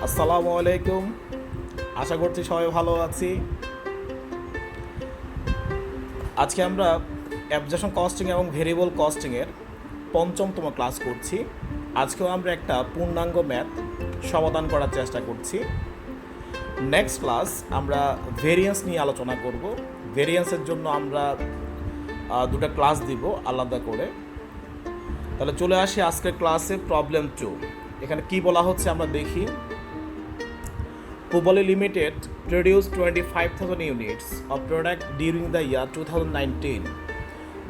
আসসালামু আলাইকুম। আশা করছি সবাই ভালো আছি। আজকে আমরা অ্যাবজর্পশন কস্টিং এবং ভেরিয়েবল কস্টিংয়ের পঞ্চমতম ক্লাস করছি। আজকেও আমরা একটা পূর্ণাঙ্গ ম্যাথ সমাধান করার চেষ্টা করছি। নেক্সট ক্লাস আমরা ভেরিয়েন্স নিয়ে আলোচনা করব। ভেরিয়েন্সের জন্য আমরা দুটো ক্লাস দিব আলাদা করে। তাহলে চলে আসি আজকের ক্লাসে প্রবলেম 2। এখানে কি বলা হচ্ছে আমরা দেখি। Pubali Limited produced 25,000 units of product during the year 2019.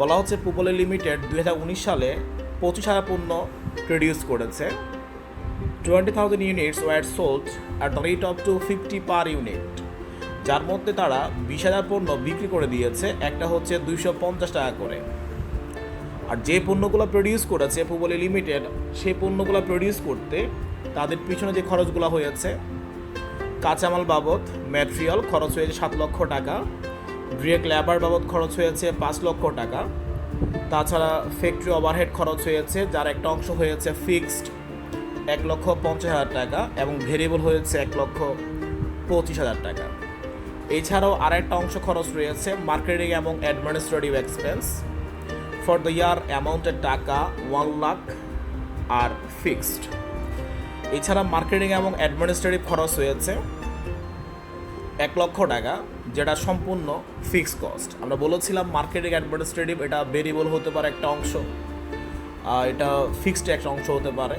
বলা হচ্ছে পুবলি লিমিটেড 2019 সালে 25,000 পণ্য প্রডিউস করেছে। 20,000 units were sold at the rate of 250 per unit, যার মধ্যে তারা 20,000 পণ্য বিক্রি করে দিয়েছে, একটা হচ্ছে 250 টাকা করে। আর যে পণ্যগুলো প্রডিউস করেছে পুবলি লিমিটেড, সেই পণ্যগুলো প্রডিউস করতে তাদের পিছনে যে খরচগুলো হয়েছে, কাঁচামাল বাবদ ম্যাটেরিয়াল খরচ হয়েছে 7 লক্ষ টাকা, ডিরেক্ট লেবার বাবদ খরচ হয়েছে 5 লক্ষ টাকা, তাছাড়া ফ্যাক্টরি ওভারহেড খরচ হয়েছে, যার একটা অংশ হয়েছে ফিক্সড 1,50,000 টাকা এবং ভেরিয়েবল হয়েছে 1,25,000 টাকা। এছাড়াও আরেকটা অংশ খরচ রয়েছে মার্কেটিং এবং administrative expense for the year অ্যামাউন্টের টাকা 1 লাখ আর ফিক্সড। এছাড়া মার্কেটিং এবং অ্যাডমিনিস্ট্রেটিভ খরচ হয়েছে 1 লক্ষ টাকা, যেটা সম্পূর্ণ ফিক্সড কস্ট। আমরা বলেছিলাম মার্কেটিং অ্যাডমিনিস্ট্রেটিভ এটা ভেরিয়েবল হতে পারে একটা অংশ, এটা ফিক্সড একটা অংশ হতে পারে।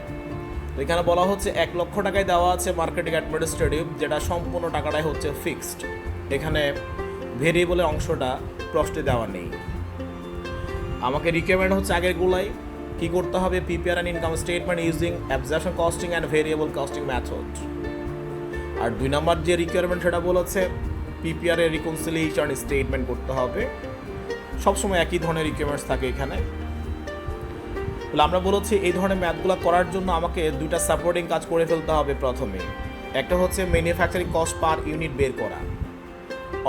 তো এখানে বলা হচ্ছে 1 লক্ষ টাকায় দেওয়া আছে মার্কেটিং অ্যাডমিনিস্ট্রেটিভ, যেটা সম্পূর্ণ টাকাটাই হচ্ছে ফিক্সড। এখানে ভেরিয়েবলের অংশটা প্রশ্নে দেওয়া নেই। আমাকে রিকোয়ারমেন্ট হচ্ছে আগেরগুলাই কি করতে হবে, prepare an income statement using absorption costing and variable costing method. আর 2 নম্বর যে রিকোয়ারমেন্ট সেটা বলেছে প্রিপেয়ার এর রিকনসিলিয়েশন স্টেটমেন্ট করতে হবে। সবসময় একই ধরনের রিকোয়ারমেন্টস থাকে এখানে। তাহলে আমরা বলেছি এই ধরনের ম্যাথগুলো করার জন্য আমাকে 2টা সাপোর্টিং কাজ করে ফেলতে হবে। প্রথমে একটা হচ্ছে ম্যানুফ্যাকচারিং কস্ট পার ইউনিট বের করা,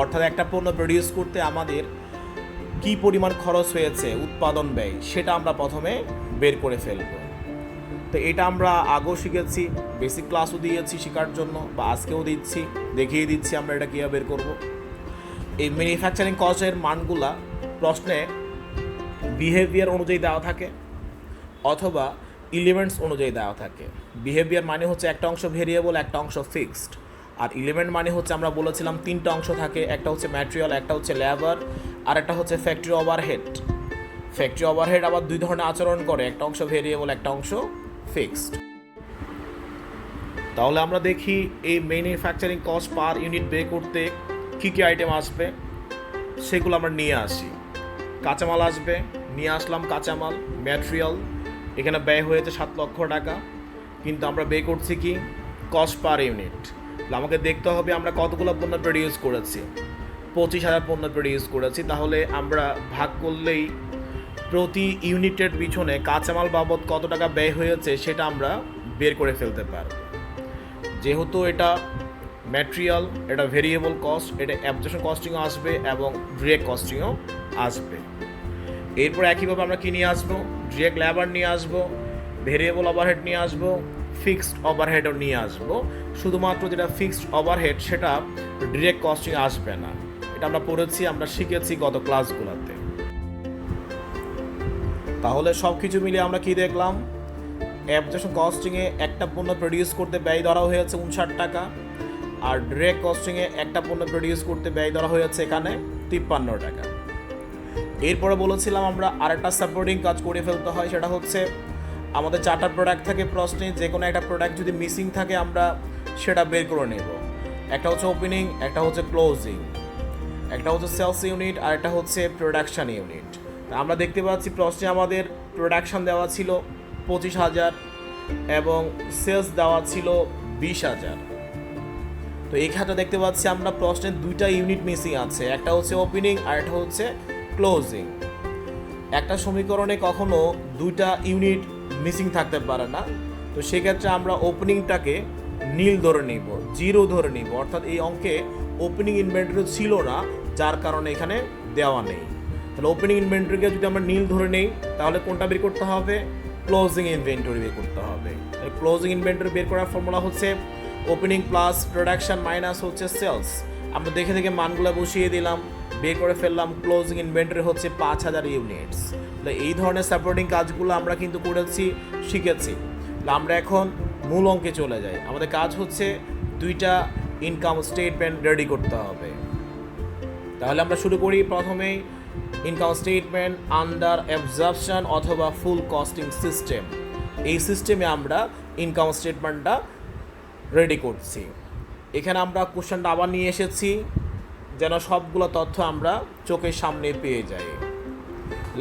অর্থাৎ একটা পণ্য প্রডিউস করতে আমাদের কি পরিমাণ খরচ হয়েছে, উৎপাদন ব্যয়, সেটা আমরা প্রথমে বের করে ফেলব। তো এটা আমরা আগেও শিখেছি, বেসিক ক্লাসও দিয়েছি শেখার জন্য, বা আজকেও দিচ্ছি, দেখিয়ে দিচ্ছি আমরা এটা কীভাবে বের করব। এই ম্যানুফ্যাকচারিং কস্টের মানগুলা প্রশ্নে বিহেভিয়ার অনুযায়ী দেওয়া থাকে অথবা এলিমেন্টস অনুযায়ী দেওয়া থাকে। বিহেভিয়ার মানে হচ্ছে একটা অংশ ভেরিয়েবল, একটা অংশ ফিক্সড। আর এলিমেন্ট মানে হচ্ছে আমরা বলেছিলাম 3টা অংশ থাকে, একটা হচ্ছে ম্যাটেরিয়াল, একটা হচ্ছে লেবার, আর একটা হচ্ছে ফ্যাক্টরি ওভারহেড। ফ্যাক্টরি ওভারহেড আবার 2 ধরনের আচরণ করে, একটা অংশ ভেরিয়েবল, একটা অংশ ফিক্সড। তাহলে আমরা দেখি এই ম্যানুফ্যাকচারিং কস্ট পার ইউনিট বের করতে কী কী আইটেম আসবে সেগুলো আমরা নিয়ে আসি। কাঁচামাল আসবে, নিয়ে আসলাম কাঁচামাল, ম্যাটেরিয়াল, এখানে ব্যয় হয়েছে 7 লক্ষ টাকা, কিন্তু আমরা বের করছি কি কস্ট পার ইউনিট। আমাকে দেখতে হবে আমরা কতগুলো পণ্য প্রডিউস করেছি, 25,000 পণ্য প্রডিউস করেছি। তাহলে আমরা ভাগ করলেই প্রতি ইউনিটের পিছনে কাঁচামাল বাবদ কত টাকা ব্যয় হয়েছে সেটা আমরা বের করে ফেলতে পারব। যেহেতু এটা ম্যাটেরিয়াল, এটা ভেরিয়েবল কস্ট, এটা অ্যাবজর্পশন কস্টিংও আসবে এবং ডিরেক্ট কস্টিংও আসবে। এরপর একইভাবে আমরা কি নিয়ে আসবো, ডিরেক্ট লেবার নিয়ে আসবো, ভেরিয়েবল ওভারহেড নিয়ে আসবো, ফিক্সড ওভারহেডও নিয়ে আসবো। শুধুমাত্র যেটা ফিক্সড ওভারহেড সেটা ডিরেক্ট কস্টিং আসবে না। এটা আমরা পড়েছি, আমরা শিখেছি গত ক্লাসগুলোতে। তাহলে সব কিছু মিলিয়ে আমরা কি দেখলাম, অ্যাবজর্পশন কস্টিংয়ে একটা পণ্য প্রডিউস করতে ব্যয় ধরা হয়েছে 59 টাকা, আর ডিরেক্ট কস্টিংয়ে একটা পণ্য প্রডিউস করতে ব্যয় ধরা হয়েছে এখানে 53 টাকা। এরপরে বলেছিলাম আমরা আরেকটা সাপোর্টিং কাজ করে ফেলতে হয়, সেটা হচ্ছে আমাদের 4টা প্রোডাক্ট থাকে প্রশ্নে, যে কোনো একটা প্রোডাক্ট যদি মিসিং থাকে আমরা সেটা বের করে নেব। একটা হচ্ছে ওপেনিং, একটা হচ্ছে ক্লোজিং, একটা হচ্ছে সেলস ইউনিট, আর একটা হচ্ছে প্রোডাকশান ইউনিট। আমরা দেখতে পাচ্ছি প্রশ্নে আমাদের প্রোডাকশান দেওয়া ছিল 25,000 এবং সেলস দেওয়া ছিল 20,000। তো এই ক্ষেত্রে দেখতে পাচ্ছি আমরা প্রশ্নের 2টা ইউনিট মিসিং আছে, একটা হচ্ছে ওপেনিং আর একটা হচ্ছে ক্লোজিং। একটা সমীকরণে কখনো 2টা ইউনিট মিসিং থাকতে পারে না। তো সেক্ষেত্রে আমরা ওপেনিংটাকে নীল ধরে নিব, 0 ধরে নিব, অর্থাৎ এই অঙ্কে ওপেনিং ইনভেন্টরি ছিল না, যার কারণে এখানে দেওয়া নেই। তাহলে ওপেনিং ইনভেন্টরিকে যদি আমরা নীল ধরে নেই তাহলে কোনটা বের করতে হবে, ক্লোজিং ইনভেন্টরি বের করতে হবে। ক্লোজিং ইনভেন্টরি বের করার ফর্মুলা হচ্ছে ওপেনিং প্লাস প্রোডাকশন মাইনাস হচ্ছে সেলস। আমরা দেখে দেখে মানগুলো বসিয়ে দিলাম, বের করে ফেললাম। ক্লোজিং ইনভেন্টরি হচ্ছে 5,000 ইউনিটস। তাহলে এই ধরনের সাপোর্টিং কাজগুলো আমরা কিন্তু করেছি, শিখেছি। আমরা এখন মূল অঙ্কে চলে যাই। আমাদের কাজ হচ্ছে দুইটা ইনকাম স্টেটমেন্ট রেডি করতে হবে। তাহলে আমরা শুরু করি প্রথমেই ইনকাম স্টেটমেন্ট আন্ডার অ্যাবজর্পশন অথবা ফুল কস্টিং সিস্টেম। এই সিস্টেমে আমরা ইনকাম স্টেটমেন্টটা রেডি করছি। এখানে আমরা কোশ্চেনটা আবার নিয়ে এসেছি যেন সবগুলো তথ্য আমরা চোখের সামনে পেয়ে যাই।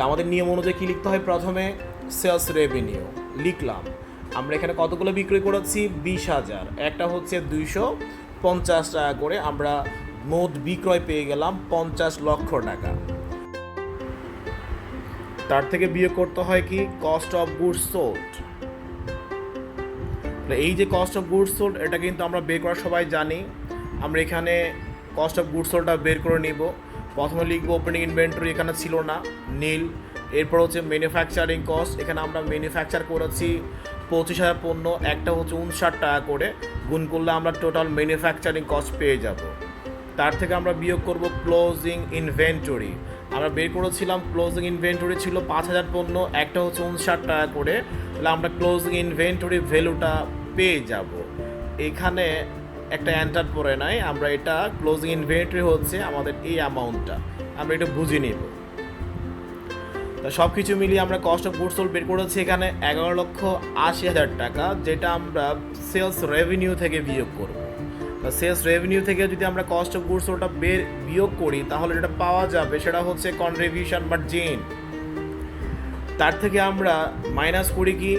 আমাদের নিয়ম অনুযায়ী কী লিখতে হয়, প্রথমে সেলস রেভিনিউ লিখলাম। আমরা এখানে কতগুলো বিক্রি করেছি, 20,000। একটা হচ্ছে 250 টাকা করে, আমরা মোট বিক্রয় পেয়ে গেলাম 50 লক্ষ টাকা। তার থেকে বিয়োগ করতে হয় কি, কস্ট অফ গুডস সোল্ড। এই যে কস্ট অফ গুডস সোল্ড, এটা কিন্তু আমরা বের করা সবাই জানি। আমরা এখানে কস্ট অফ গুডস সোল্ডটা বের করে নিব। প্রথমে লিখব ওপেনিং ইনভেন্টরি, এখানে ছিল না, নীল। এরপর হচ্ছে ম্যানুফ্যাকচারিং কস্ট, এখানে আমরা ম্যানুফ্যাকচার করেছি 25,000 পণ্য, একটা হচ্ছে 59 টাকা করে, গুণ করলে আমরা টোটাল ম্যানুফ্যাকচারিং কস্ট পেয়ে যাব। তার থেকে আমরা বিয়োগ করব ক্লোজিং ইনভেন্টরি। আমরা বের করেছিলাম ক্লোজিং ইনভেন্টরি ছিল 5,000 পণ্য, একটা হচ্ছে 59 টাকা করে, তাহলে আমরা ক্লোজিং ইনভেন্টরি ভ্যালুটা পেয়ে যাব। এখানে একটা এন্টার পড়ে নাই, আমরা এটা ক্লোজিং ইনভেন্টরি হচ্ছে আমাদের এই অ্যামাউন্টটা, আমরা এটা বুঝে নিব। তা সব কিছু মিলিয়ে আমরা কস্ট অফ গুডস সোল্ড বের করেছি এখানে 11,80,000 টাকা, যেটা আমরা সেলস রেভিনিউ থেকে বিয়োগ করব। সেলস রেভিনিউ থেকে যদি আমরা কস্ট অফ গুডস সোল্ডটা বিয়োগ করি তাহলে যেটা পাওয়া যাবে সেটা হচ্ছে কন্ট্রিবিউশন মার্জিন। তার থেকে আমরা মাইনাস করি কি,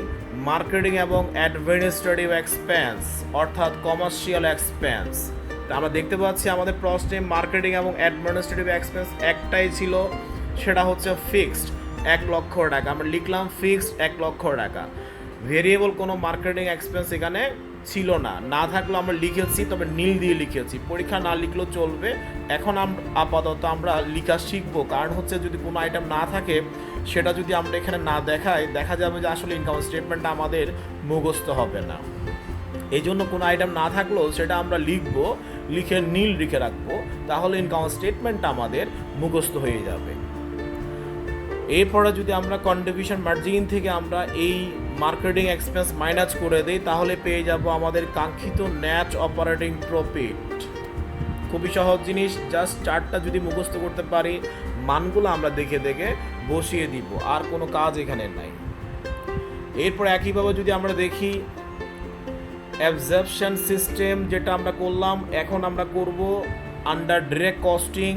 মার্কেটিং এবং অ্যাডমিনিস্ট্রেটিভ এক্সপেন্স, অর্থাৎ কমার্শিয়াল এক্সপেন্স। তা আমরা দেখতে পাচ্ছি আমাদের প্রশ্নে মার্কেটিং এবং অ্যাডমিনিস্ট্রেটিভ এক্সপেন্স একটাই ছিল, সেটা হচ্ছে ফিক্সড 1 লক্ষ টাকা। আমরা লিখলাম ফিক্সড 1 লক্ষ টাকা। ভেরিয়েবল কোনো মার্কেটিং এক্সপেন্স এখানে ছিল না, না থাকলেও আমরা লিখেছি, তবে নীল দিয়ে লিখেছি, পরীক্ষা না লিখলেও চলবে। এখন আপাতত আমরা লিখা শিখবো, কারণ হচ্ছে যদি কোনো আইটেম না থাকে সেটা যদি আমরা এখানে না দেখাই, দেখা যাবে যে আসলে ইনকাম স্টেটমেন্টটা আমাদের মুখস্থ হবে না। এই জন্য কোনো আইটেম না থাকলেও সেটা আমরা লিখবো, লিখে নীল লিখে রাখবো, তাহলে ইনকাম স্টেটমেন্টটা আমাদের মুখস্থ হয়ে যাবে। এরপরে যদি আমরা কন্ট্রিবিউশন মার্জিন থেকে আমরা এই মার্কেটিং এক্সপেন্স মাইনাস করে দিই, তাহলে পেয়ে যাব আমাদের কাঙ্ক্ষিত নেট অপারেটিং প্রফিট। খুবই সহজ জিনিস, জাস্ট চার্টটা যদি মুখস্থ করতে পারি, মানগুলো আমরা দেখে দেখে বসিয়ে দিব, আর কোনো কাজ এখানে নাই। এরপর একইভাবে যদি আমরা দেখি অ্যাবজর্পশন সিস্টেম, যেটা আমরা করলাম, এখন আমরা করব আন্ডার ডিরেক্ট কস্টিং,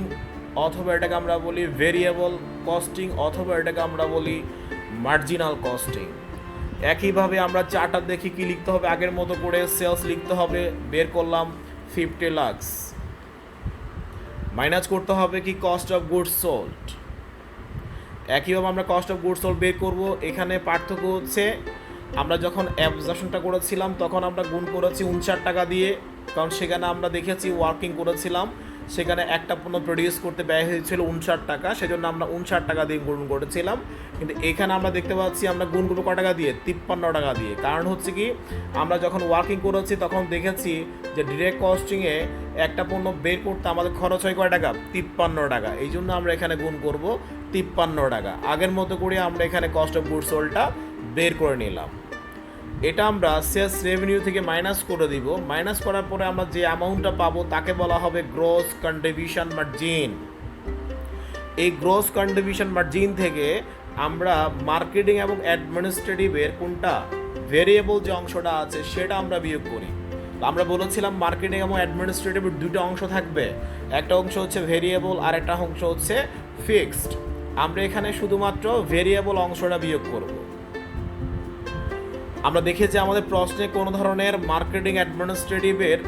অথবা এটাকে আমরা বলি ভেরিয়েবল কস্টিং, অথবা এটাকে আমরা বলি মার্জিনাল কস্টিং। একইভাবে আমরা চার্টার দেখি কি লিখতে হবে, আগের মতো করে সেলস লিখতে হবে, বের করলাম 50 লাখ, মাইনাস করতে হবে কি কস্ট অফ গুডস সোল্ড। একইভাবে আমরা কস্ট অফ গুডস সোল্ড বের করব। এখানে পার্থক্য হচ্ছে আমরা যখন অ্যাবজর্পশনটা করেছিলাম তখন আমরা গুণ করেছি 59 টাকা দিয়ে, কারণ সেখানে আমরা দেখেছি ওয়ার্কিং করেছিলাম, সেখানে একটা পণ্য প্রডিউস করতে ব্যয় হয়েছিল 59 টাকা, সেজন্য আমরা 59 টাকা দিয়ে গুণ করেছিলাম। কিন্তু এখানে আমরা দেখতে পাচ্ছি আমরা গুণ করবো কত টাকা দিয়ে, 53 টাকা দিয়ে। কারণ হচ্ছে কি, আমরা যখন ওয়ার্কিং করেছি তখন দেখেছি যে ডিরেক্ট কস্টিংয়ে একটা পণ্য বের করতে আমাদের খরচ হয় কয় টাকা, 53 টাকা। এই জন্য আমরা এখানে গুণ করব 53 টাকা। আগের মতো করে আমরা এখানে কস্ট অফ গুডস সোল্ডটা বের করে নিলাম। এটা আমরা সেলস রেভিনিউ থেকে মাইনাস করে দিব। মাইনাস করার পরে আমরা যে অ্যামাউন্টটা পাবো তাকে বলা হবে গ্রস কন্ট্রিবিউশন মার্জিন। এই গ্রস কন্ট্রিবিউশন মার্জিন থেকে আমরা মার্কেটিং এবং অ্যাডমিনিস্ট্রেটিভের কোনটা ভেরিয়েবল যে অংশটা আছে সেটা আমরা বিয়োগ করি। আমরা বলেছিলাম মার্কেটিং এবং অ্যাডমিনিস্ট্রেটিভের দুটো অংশ থাকবে, একটা অংশ হচ্ছে ভেরিয়েবল আর একটা অংশ হচ্ছে ফিক্সড। আমরা এখানে শুধুমাত্র ভেরিয়েবল অংশটা বিয়োগ করব। আমরা দেখেছি আমাদের প্রশ্নে কোনো ধরনের মার্কেটিং অ্যাডমিনিস্ট্রেটিভের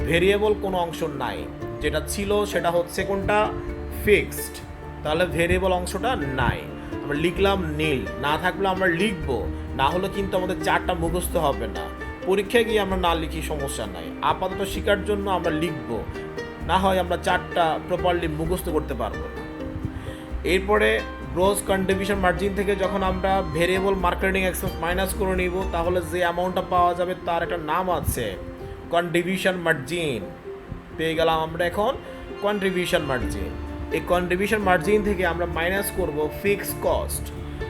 ভেরিয়েবল কোনো অংশ নাই, যেটা ছিল সেটা হচ্ছে কোনটা, ফিক্সড। তাহলে ভেরিয়েবল অংশটা নাই, আমরা লিখলাম নীল। না থাকলে আমরা লিখব, না হলে কিন্তু আমাদের চারটা মুখস্থ হবে না। পরীক্ষায় গিয়ে আমরা না লিখি সমস্যা নাই, আপাতত শেখার জন্য আমরা লিখব, না হয় আমরা চারটা প্রপারলি মুখস্থ করতে পারবো না। এরপরে গ্রস কন্ট্রিবিউশন মার্জিন থেকে যখন আমরা ভেরিয়েবল মার্কেটিং এক্সপেন্স মাইনাস করে নিব, তাহলে যে অ্যামাউন্টটা পাওয়া যাবে তার একটা নাম আছে, কন্ট্রিবিউশন মার্জিন পেয়ে গেলাম আমরা এখন কন্ট্রিবিউশন মার্জিন। এই কন্ট্রিবিউশন মার্জিন থেকে আমরা মাইনাস করব ফিক্স কস্ট।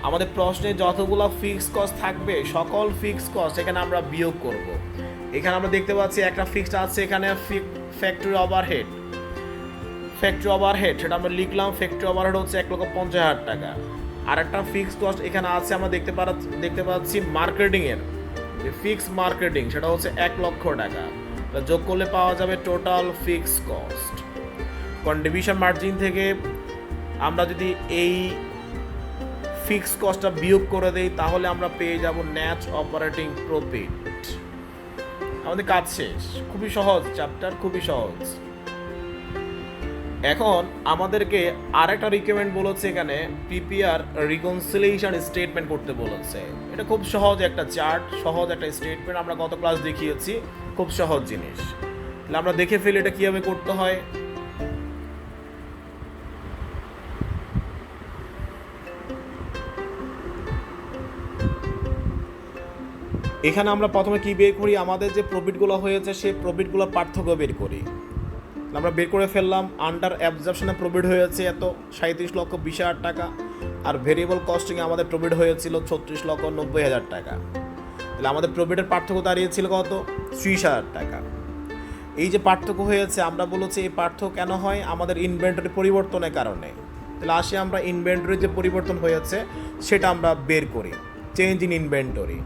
আমাদের প্রশ্নে যতগুলো ফিক্স কস্ট থাকবে সকল ফিক্স কস্ট এখানে আমরা বিয়োগ করব। এখানে আমরা দেখতে পাচ্ছি একটা ফিক্সড আছে এখানে ফ্যাক্টরি ওভারহেড সেটা আমরা লিখলাম। ফ্যাক্টরি ওভারহেড হচ্ছে 1,50,000 টাকা। আর একটা ফিক্স কস্ট এখানে আছে আমরা দেখতে পাচ্ছি মার্কেটিংয়ের যে ফিক্স মার্কেটিং সেটা হচ্ছে 1,00,000 টাকা। যোগ করলে পাওয়া যাবে total fix cost. Contribution margin থেকে আমরা যদি এই ফিক্স কস্টটা বিয়োগ করে দেই তাহলে আমরা পেয়ে যাব নেট অপারেটিং প্রফিট। আমাদের কাজ শেষ। খুবই সহজ চ্যাপ্টার, খুবই সহজ। এখন আমাদেরকে আরেকটা রিকমেন্ড বলেছে এখানে পিপিআর রিকনসিলিয়েশন স্টেটমেন্ট করতে বলেছে। এটা খুব সহজ একটা চার্ট, সহজ একটা স্টেটমেন্ট, আমরা গত ক্লাস দেখিয়েছি, খুব সহজ জিনিস। তাহলে আমরা দেখে ফেলি এটা কিভাবে করতে হয়। এখানে আমরা প্রথমে কি বের করি, আমাদের যে প্রফিটগুলো হয়েছে সেই প্রফিটগুলো পার্থক্য বের করি। আমরা বের করে ফেললাম আন্ডার অ্যাবজর্পশনে প্রফিট হয়েছে এত 37,20,000 টাকা, আর ভেরিয়েবল কস্টিংয়ে আমাদের প্রফিট হয়েছিল 36,90,000 টাকা। তাহলে আমাদের প্রফিটের পার্থক্য দাঁড়িয়েছিল কত? 30,000 টাকা। এই যে পার্থক্য হয়েছে আমরা বলেছি এই পার্থক্য কেন হয়? আমাদের ইনভেন্টরি পরিবর্তনের কারণে। তাহলে আসি আমরা ইনভেন্টরি যে পরিবর্তন হয়েছে সেটা আমরা বের করি, চেঞ্জ ইন ইনভেন্টরি।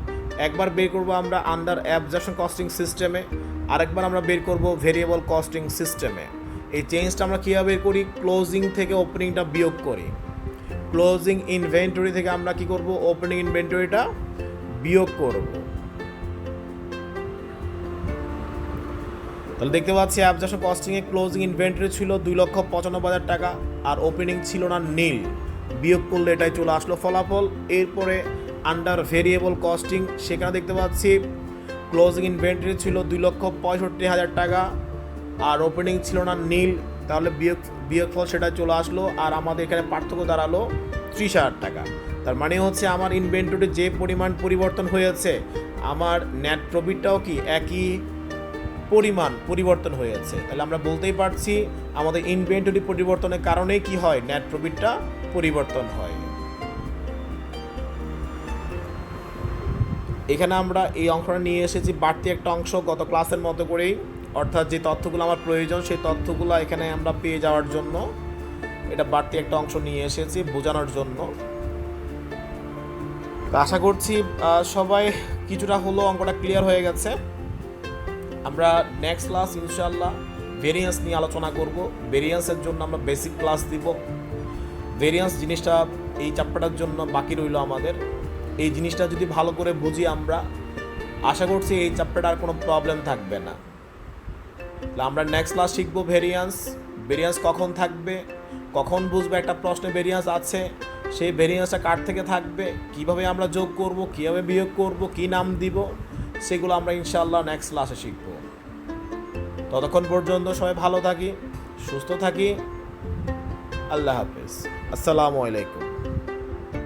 একবার বের করবো আমরা আন্ডার অ্যাবজর্পশন কস্টিং সিস্টেমে, আরেকবার আমরা বের করব ভেরিয়েবল কস্টিং সিস্টেমে। এই চেঞ্জটা আমরা কীভাবে বের করি? ক্লোজিং থেকে ওপেনিংটা বিয়োগ করি। ক্লোজিং ইনভেন্টরি থেকে আমরা কি করব? ওপেনিং ইনভেন্টরিটা বিয়োগ করব। তাহলে দেখতে পাচ্ছি অ্যাবজর্পশন কস্টিংয়ে ক্লোজিং ইনভেন্টরি ছিল 2,95,000 টাকা, আর ওপেনিং ছিল না নীল। বিয়োগ করলে এটাই চলে আসলো ফলাফল। এরপরে আন্ডার ভেরিয়েবল কস্টিং সেখানে দেখতে পাচ্ছি ক্লোজিং ইনভেন্টরি ছিল 2,65,000 টাকা, আর ওপেনিং ছিল না নীল। তাহলে বিয়োগফল সেটা চলে আসলো, আর আমাদের এখানে পার্থক্য দাঁড়ালো 30,000 টাকা। তার মানে হচ্ছে আমার ইনভেন্টরি যে পরিমাণ পরিবর্তন হয়েছে আমার নেট প্রফিটটাও কি একই পরিমাণ পরিবর্তন হয়েছে। তাহলে আমরা বলতেই পারছি আমাদের ইনভেন্টরি পরিবর্তনের কারণেই কি হয়? নেট প্রফিটটা পরিবর্তন হয়। এখানে আমরা এই অংশটা নিয়ে এসেছি বাড়তি একটা অংশ গত ক্লাসের মতো করেই, অর্থাৎ যে তথ্যগুলো আমার প্রয়োজন সেই তথ্যগুলো এখানে আমরা পেয়ে যাওয়ার জন্য এটা বাড়তি একটা অংশ নিয়ে এসেছি বোঝানোর জন্য। আশা করছি সবাই কিছুটা হলো অঙ্কটা ক্লিয়ার হয়ে গেছে। আমরা নেক্সট ক্লাস ইনশাআল্লাহ ভেরিয়েন্স নিয়ে আলোচনা করব। ভেরিয়েন্সের জন্য আমরা বেসিক ক্লাস দিব। ভেরিয়েন্স জিনিসটা এই চ্যাপ্টারটার জন্য বাকি রইল আমাদের। এই জিনিসটা যদি ভালো করে বুঝি আমরা আশা করছি এই চ্যাপ্টারটা আর কোনো প্রবলেম থাকবে না। আমরা নেক্সট ক্লাস শিখবো ভেরিয়েন্স কখন থাকবে, কখন বুঝবো একটা প্রশ্নে ভেরিয়েন্স আছে, সেই ভেরিয়েন্সটা কার থেকে থাকবে, কিভাবে আমরা যোগ করব, কীভাবে বিয়োগ করব, কী নাম দিব, সেগুলো আমরা ইনশাআল্লাহ নেক্সট ক্লাসে শিখব। ততক্ষণ পর্যন্ত সবাই ভালো থাকি, সুস্থ থাকি। আল্লাহ হাফেজ। আসসালামু আলাইকুম।